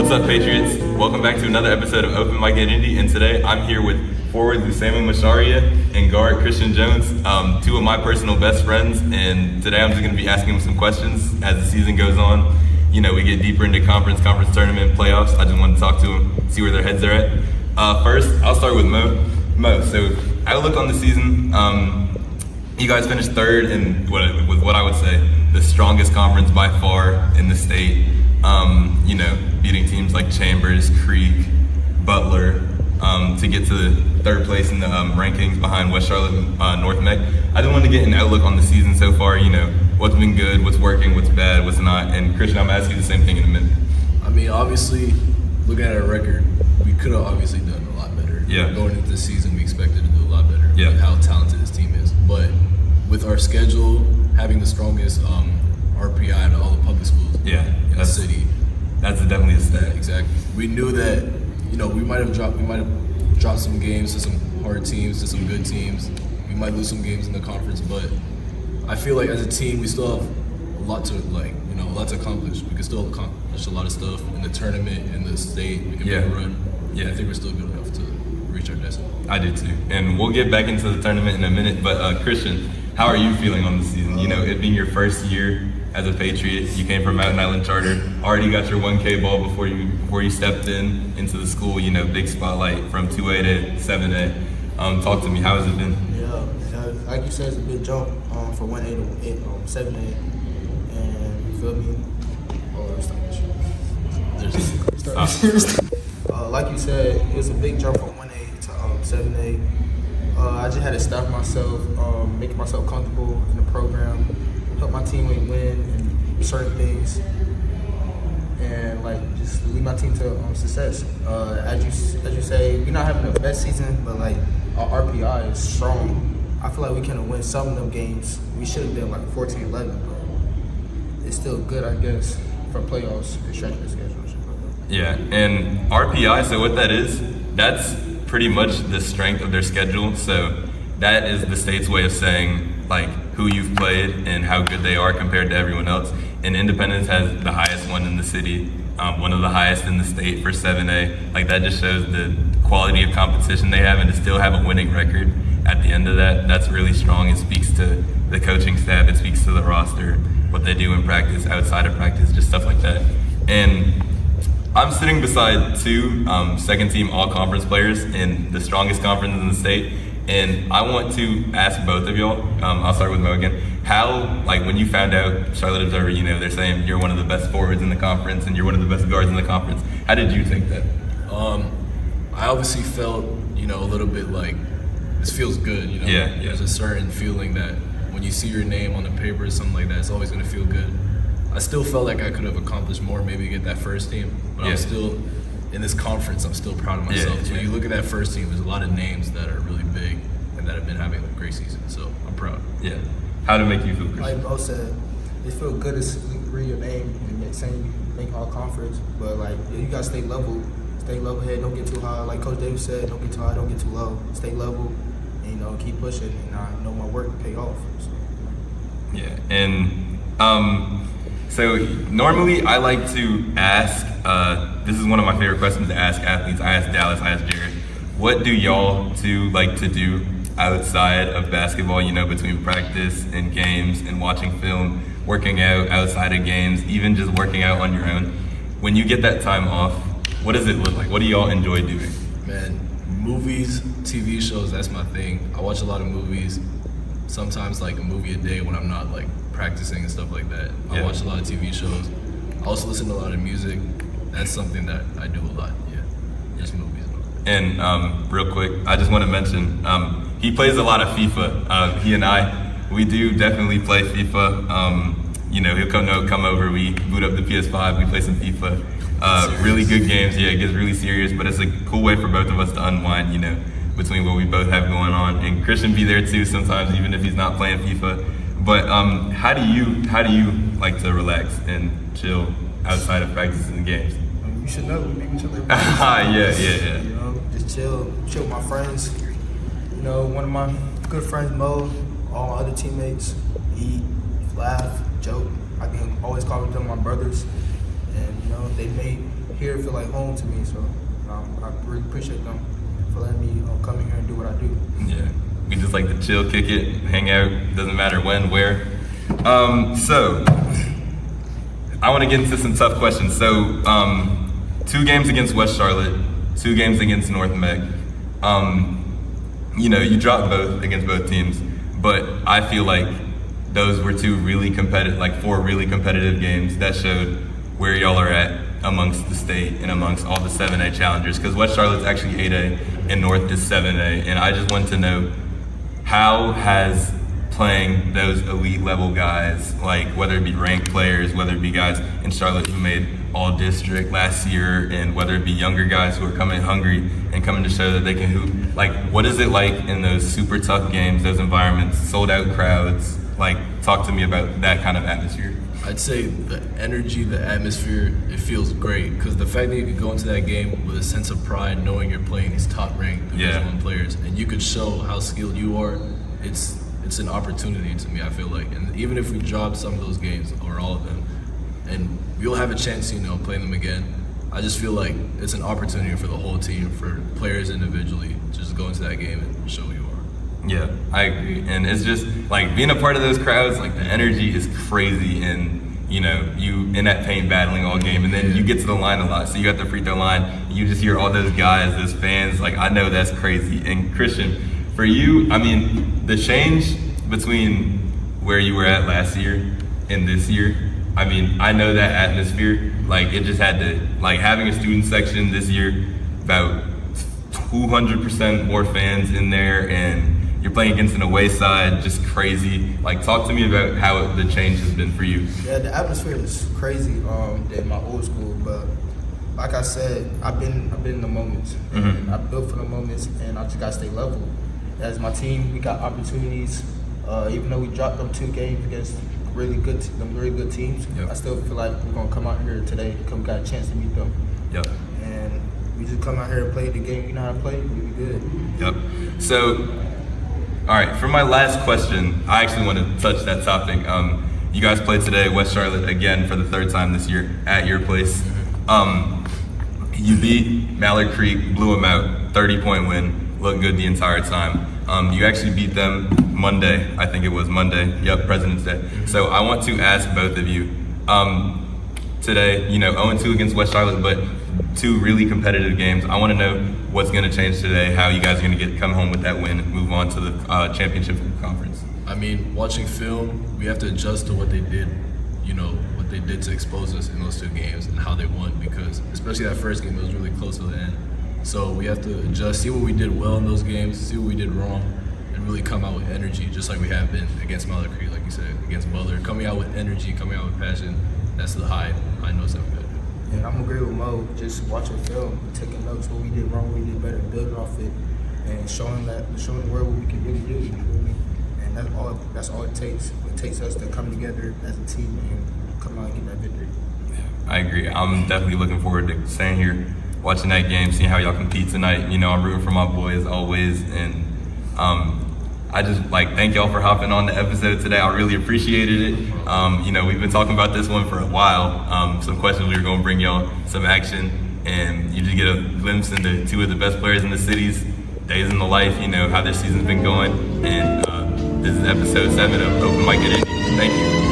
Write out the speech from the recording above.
What's up, Patriots? Welcome back to another episode of Open Mic at Indy, and today I'm here with forward Lusama Macharia and guard Christian Jones, two of my personal best friends, and today I'm just going to be asking them some questions as the season goes on. You know, we get deeper into conference tournament, playoffs. I just wanted to talk to them, see where their heads are at. First, I'll start with Mo. So outlook on the season, you guys finished third in what I would say the strongest conference by far in the state. You know, beating teams like Chambers, Creek, Butler, to get to the third place in the rankings behind West Charlotte, North Meck. I just wanted to get an outlook on the season so far. You know, what's been good, what's working, what's bad, what's not. And Christian, I'm gonna ask you the same thing in a minute. I mean, obviously, looking at our record, we could have obviously done a lot better. Yeah. Going into the season, we expected to do a lot better. Yeah. With how talented this team is, but with our schedule having the strongest RPI out of all the public schools in the city. That's definitely a stat. Exactly. We knew that, you know, we might have dropped some games to some hard teams, to some good teams. We might lose some games in the conference, but I feel like as a team, we still have a lot to accomplish. We can still accomplish a lot of stuff in the tournament, in the state. We can make a run. Yeah, I think we're still good enough to reach our destiny. I do too. And we'll get back into the tournament in a minute, but Christian, how are you feeling on the season? You know, it being your first year as a Patriot, you came from Mountain Island Charter, already got your 1K ball before you stepped into the school, you know, big spotlight from 2A to 7A. Talk to me, how has it been? Yeah, like you said, it's a big jump from 1A to 7A, and you feel me? Like you said, it was a big jump from 1A to 7A. I just had to stop myself, make myself comfortable in the program, help my teammate win and certain things, and like just lead my team to success. As you say, we're not having the best season, but like our RPI is strong. I feel like we can win some of them games. We should have been like 14-11, but it's still good, I guess, for playoffs and stretching the schedule. Yeah, and RPI, so what that is, that's pretty much the strength of their schedule. So that is the state's way of saying like who you've played and how good they are compared to everyone else. And Independence has the highest one in the city, one of the highest in the state for 7A. Like that just shows the quality of competition they have, and to still have a winning record at the end of that, that's really strong. It speaks to the coaching staff, it speaks to the roster, what they do in practice, outside of practice, just stuff like that. And I'm sitting beside two second team all-conference players in the strongest conference in the state, and I want to ask both of y'all, I'll start with Mo again, how, like when you found out Charlotte Observer, you know, they're saying you're one of the best forwards in the conference and you're one of the best guards in the conference, how did you take that? I obviously felt, you know, a little bit like, this feels good, you know? Yeah. There's a certain feeling that when you see your name on the paper or something like that, it's always gonna feel good. I still felt like I could have accomplished more, maybe get that first team, but I'm still, in this conference, I'm still proud of myself. So when you look at that first team, there's a lot of names that are really big and that have been having a great season, so I'm proud. Yeah. How did it make you feel, Chris? Like Mo said, it feels good to read your name and saying you make all conference, but like you gotta stay level head, don't get too high. Like Coach Davis said, don't get too high, don't get too low. Stay level, and, you know, keep pushing, and I know my work will pay off. So. Yeah, and so normally I like to ask, this is one of my favorite questions to ask athletes. I ask Dallas, I ask Jared, what do y'all two like to do outside of basketball, you know, between practice and games and watching film, working out outside of games, even just working out on your own? When you get that time off, what does it look like? What do y'all enjoy doing? Man, movies, TV shows, that's my thing. I watch a lot of movies, sometimes like a movie a day when I'm not like practicing and stuff like that. I watch a lot of TV shows. I also listen to a lot of music. That's something that I do a lot, just movies. And real quick, I just want to mention, he plays a lot of FIFA. He and I, we do definitely play FIFA. You know, he'll come over, we boot up the PS5, we play some FIFA. Really good games, it gets really serious, but it's a cool way for both of us to unwind, you know, between what we both have going on. And Christian be there too sometimes, even if he's not playing FIFA. But how do you like to relax and chill outside of practices and games? You should know, we make each other. Yeah. You know, just chill with my friends. You know, one of my good friends, Mo, all my other teammates, eat, laugh, joke. I can always call them my brothers. And, you know, they made here feel like home to me. So I really appreciate them for letting me come in here and do what I do. Yeah, we just like to chill, kick it, hang out. Doesn't matter when, where. So I want to get into some tough questions. So 2 games against West Charlotte, 2 games against North Meg. You dropped both against both teams, but I feel like those were 4 really competitive games that showed where y'all are at amongst the state and amongst all the 7A challengers, because West Charlotte's actually 8A and North is 7A, and I just want to know, how has playing those elite level guys, like whether it be ranked players, whether it be guys in Charlotte who made all district last year, and whether it be younger guys who are coming hungry and coming to show that they can hoop, like what is it like in those super tough games, those environments, sold out crowds? Like, talk to me about that kind of atmosphere. I'd say the energy, the atmosphere, it feels great, because the fact that you could go into that game with a sense of pride, knowing you're playing these top-ranked Division I players, and you could show how skilled you are, it's an opportunity to me, I feel like. And even if we drop some of those games, or all of them, and we'll have a chance to, play them again, I just feel like it's an opportunity for the whole team, for players individually, to just go into that game and show who you are. Yeah, I agree. And it's just like being a part of those crowds, like the energy is crazy, and you in that paint battling all game, and then you get to the line a lot. So you got the free throw line, and you just hear all those guys, those fans, like I know that's crazy. And Christian, for you, I mean, the change between where you were at last year and this year, I mean, I know that atmosphere, like it just had to, like having a student section this year, about 200% more fans in there, and you're playing against an away side, just crazy. Like, talk to me about how the change has been for you. Yeah, the atmosphere is crazy in my old school, but like I said, I've been in the moments. Mm-hmm. I built for the moments, and I just got to stay level. As my team, we got opportunities. Even though we dropped them 2 games against really good teams, Yep. I still feel like we're gonna come out here today, we got a chance to beat them. Yep. And we just come out here and play the game we know how to play. We'll be good. Yep. So, all right, for my last question, I actually want to touch that topic. You guys played today, West Charlotte, again for the 3rd time this year at your place. You beat Mallard Creek, blew them out, 30-point win, looked good the entire time. You actually beat them Monday, I think it was Monday, President's Day. So I want to ask both of you, today, 0-2 against West Charlotte, but 2 really competitive games. I want to know what's going to change today, how you guys are going to come home with that win and move on to the championship conference. I mean, watching film, we have to adjust to what they did, what they did to expose us in those 2 games and how they won, because especially that first game, it was really close to the end. So we have to adjust, see what we did well in those games, see what we did wrong, and really come out with energy, just like we have been against Mallard Creek, like you said, against Butler. Coming out with energy, coming out with passion, that's the high notes that we got to do. And I'm agree with Mo, just watching film, taking notes, what we did wrong, what we did better, building off it, and showing the world what we can really do, you feel me? And that's all it takes. It takes us to come together as a team and come out and get that victory. I agree. I'm definitely looking forward to staying here, watching that game, seeing how y'all compete tonight. I'm rooting for my boys always, and I just thank y'all for hopping on the episode today. I really appreciated it. We've been talking about this one for a while. Some questions we were going to bring y'all, some action, and you just get a glimpse into 2 of the best players in the city's days in the life. How their season's been going. And this is episode 7 of Open Mic at Indy. Thank you.